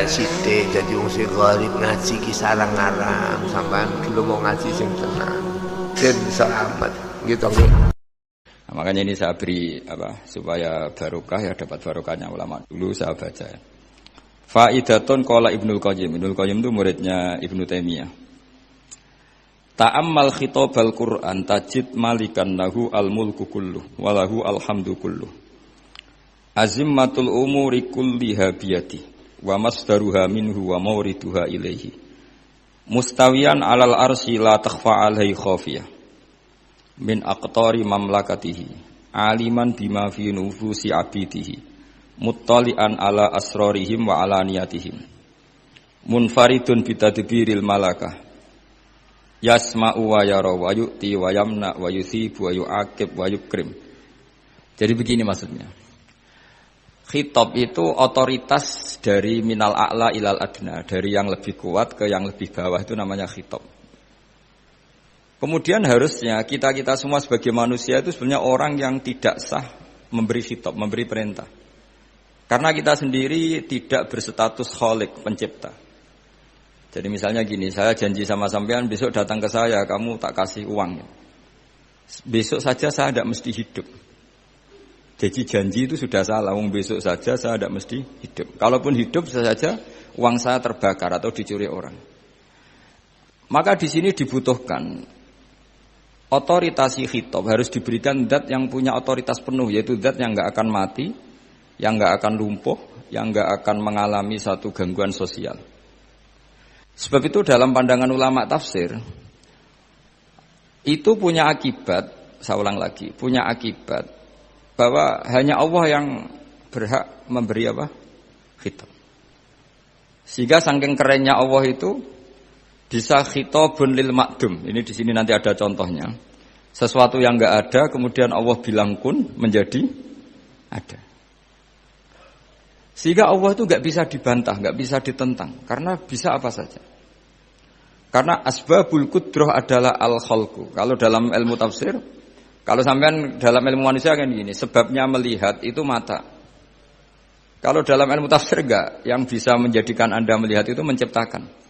sithik dadi wong sing gharib ngaji ki sarang-arang sampean gelem mau ngaji sing tenang. Den selamat gitu nggih. Nah, makanya ini saya beri supaya barokah ya, dapat barokahnya ulama dulu saya baca. Faidatun qala Ibnul Qayyim. Ibnul Qayyim itu muridnya Ibnu Taimiyah. Ta'ammal khitabal Qur'an tajid malikan lahu al-mulku kulluh wa lahu alhamdu kulluh. Azimmatul umuri kulliha biyadi wa masdaruha minhu wa mawriduha ilaihi. Mustawiyan 'alal arsy la takhfa 'alaihi khafiyah. Min aqtari mamlakatihi aliman bima fi nufusi abidihi muttali'an ala asrarihim wa alaniyatihim munfaridun bitadbiril malakah yasma'u wa yara wa yu'ti wa yamna wa yuthibu wa yu'aqib wa yukrim. Jadi begini maksudnya, khitab itu otoritas dari minal a'la ilal adna, dari yang lebih kuat ke yang lebih bawah, itu namanya khitab. Kemudian harusnya kita semua sebagai manusia itu sebenarnya orang yang tidak sah memberi khitab, memberi perintah. Karena kita sendiri tidak berstatus khalik, pencipta. Jadi misalnya gini, saya janji sama sampean besok datang ke saya, kamu tak kasih uang. Besok saja saya tidak mesti hidup. Jadi janji itu sudah salah, besok saja saya tidak mesti hidup. Kalaupun hidup saja uang saya terbakar atau dicuri orang. Maka di sini dibutuhkan otoritas khitab, harus diberikan zat yang punya otoritas penuh, yaitu zat yang enggak akan mati, yang enggak akan lumpuh, yang enggak akan mengalami satu gangguan sosial. Sebab itu dalam pandangan ulama tafsir itu punya akibat, saya ulang lagi, punya akibat bahwa hanya Allah yang berhak memberi khitab. Sehingga saking kerennya Allah itu bisa khitabun lil ma'dum. Ini di sini nanti ada contohnya. Sesuatu yang enggak ada kemudian Allah bilang kun menjadi ada. Sehingga Allah itu enggak bisa dibantah, enggak bisa ditentang, karena bisa apa saja. Karena asbabul qudrah adalah al-khalqu. Kalau dalam ilmu tafsir, kalau sampean dalam ilmu manusia kan gini, sebabnya melihat itu mata. Kalau dalam ilmu tafsir enggak, yang bisa menjadikan Anda melihat itu menciptakan.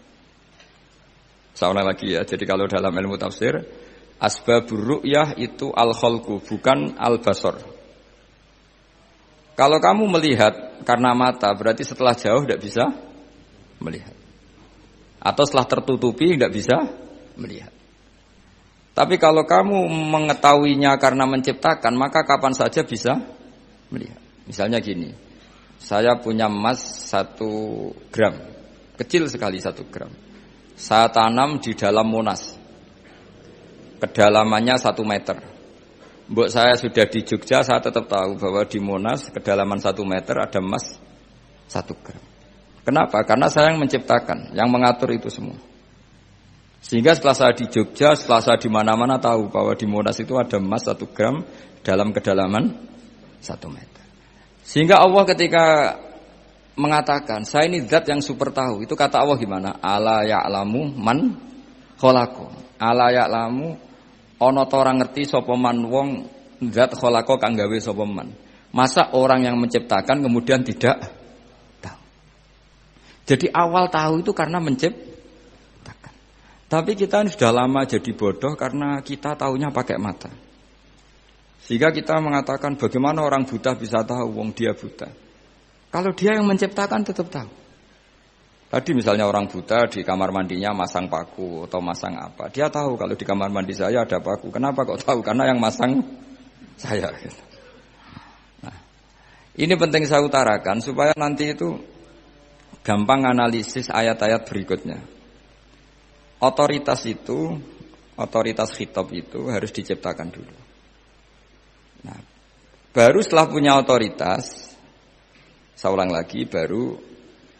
Saya ulang lagi ya. Jadi kalau dalam ilmu tafsir, asbabur ru'yah itu al-khalqu, bukan al-basar. Kalau kamu melihat karena mata, berarti setelah jauh tidak bisa melihat. Atau setelah tertutupi tidak bisa melihat. Tapi kalau kamu mengetahuinya karena menciptakan, maka kapan saja bisa melihat. Misalnya gini, saya punya emas 1 gram, kecil sekali 1 gram. Saya tanam di dalam Monas, kedalamannya 1 meter. Mbok saya sudah di Jogja, saya tetap tahu bahwa di Monas kedalaman 1 meter ada emas 1 gram. Kenapa? Karena saya yang menciptakan, yang mengatur itu semua. Sehingga setelah saya di Jogja, setelah saya di mana-mana tahu bahwa di Monas itu ada emas 1 gram dalam kedalaman 1 meter. Sehingga Allah ketika mengatakan, saya ini zat yang super tahu, itu kata Allah gimana? Ala ya'lamu man khalaqo. Ala ya'lamu ana ta ora ngerti sapa man wong zat khalaqo kang gawe sapa man. Masa orang yang menciptakan kemudian tidak tahu? Jadi awal tahu itu karena menciptakan. Tapi kita sudah lama jadi bodoh karena kita tahunya pakai mata. Sehingga kita mengatakan bagaimana orang buta bisa tahu wong dia buta. Kalau dia yang menciptakan tetap tahu. Tadi misalnya orang buta di kamar mandinya masang paku atau masang apa. Dia tahu kalau di kamar mandi saya ada paku. Kenapa kok tahu? Karena yang masang saya. Nah, ini penting saya utarakan supaya nanti itu gampang analisis ayat-ayat berikutnya. Otoritas itu, otoritas khitab itu harus diciptakan dulu. Nah, baru setelah punya otoritas, saya ulang lagi, baru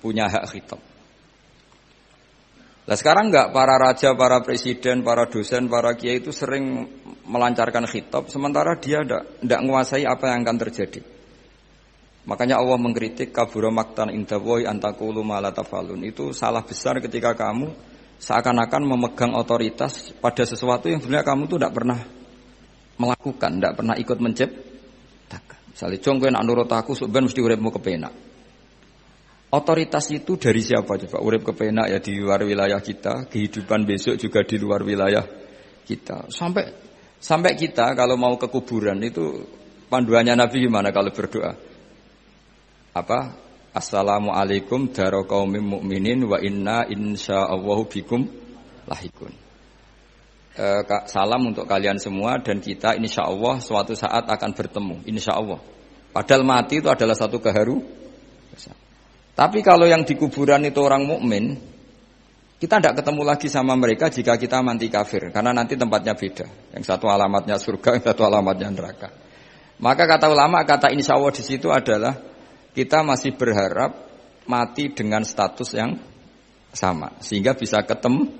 punya hak khitab. Nah sekarang enggak, para raja, para presiden, para dosen, para kiai itu sering melancarkan khitab, sementara dia enggak menguasai apa yang akan terjadi. Makanya Allah mengkritik kabura maktan indallahi antaqulu ma la tafalun. Itu salah besar ketika kamu seakan-akan memegang otoritas pada sesuatu yang sebenarnya kamu tuh enggak pernah melakukan, enggak pernah ikut menciptakan. Misalnya jong kowe nak nurut aku sok ben mesti uripmu kepenak. Otoritas itu dari siapa coba? Urip kepenak ya di luar wilayah kita, kehidupan besok juga di luar wilayah kita. Sampai kita kalau mau ke kuburan itu panduannya Nabi gimana kalau berdoa? Apa? Assalamualaikum daro qaumim mukminin wa inna insyaallahu bikum lahikun. Salam untuk kalian semua dan kita insyaallah suatu saat akan bertemu, insyaallah. Padahal mati itu adalah satu keharusan. Tapi kalau yang di kuburan itu orang mukmin, kita tidak ketemu lagi sama mereka jika kita mati kafir, karena nanti tempatnya beda. Yang satu alamatnya surga, yang satu alamatnya neraka. Maka kata ulama, kata insya Allah di situ adalah kita masih berharap mati dengan status yang sama, sehingga bisa ketemu.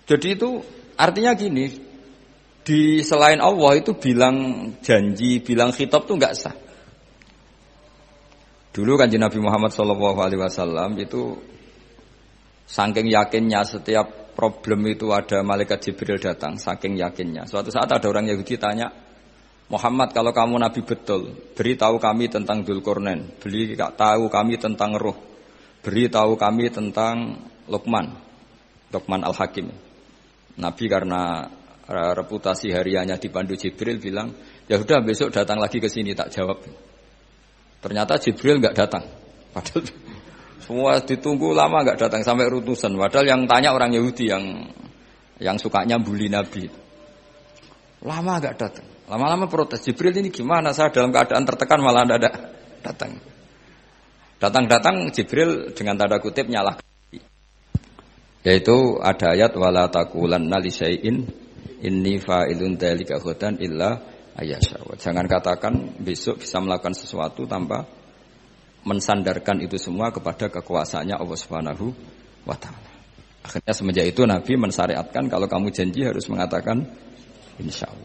Jadi itu artinya gini, di selain Allah itu bilang janji, bilang khitab itu nggak sah. Dulu Kanjeng Nabi Muhammad SAW itu saking yakinnya setiap problem itu ada malaikat Jibril datang, saking yakinnya. Suatu saat ada orang Yahudi tanya, Muhammad kalau kamu Nabi betul, beritahu kami tentang Dzulqarnain, beritahu kami tentang Ruh, beritahu kami tentang Luqman Al-Hakim. Nabi karena reputasi hariannya dipandu Jibril bilang, ya udah besok datang lagi ke sini tak jawab. Ternyata Jibril nggak datang. Padahal semua ditunggu lama nggak datang sampai utusan. Padahal yang tanya orang Yahudi yang sukanya bully Nabi. Lama nggak datang. Lama-lama protes. Jibril ini gimana? Saya dalam keadaan tertekan malah tidak datang. Datang Jibril dengan tanda kutip nyalahkan. Yaitu ada ayat wala taqulanna li syai'in inni fa'ilun dzalika ghadan illa ayasya. Jangan katakan besok bisa melakukan sesuatu tanpa mensandarkan itu semua kepada kekuasaannya Allah Subhanahu wa taala. Akhirnya semenjak itu Nabi mensyariatkan kalau kamu janji harus mengatakan insyaallah.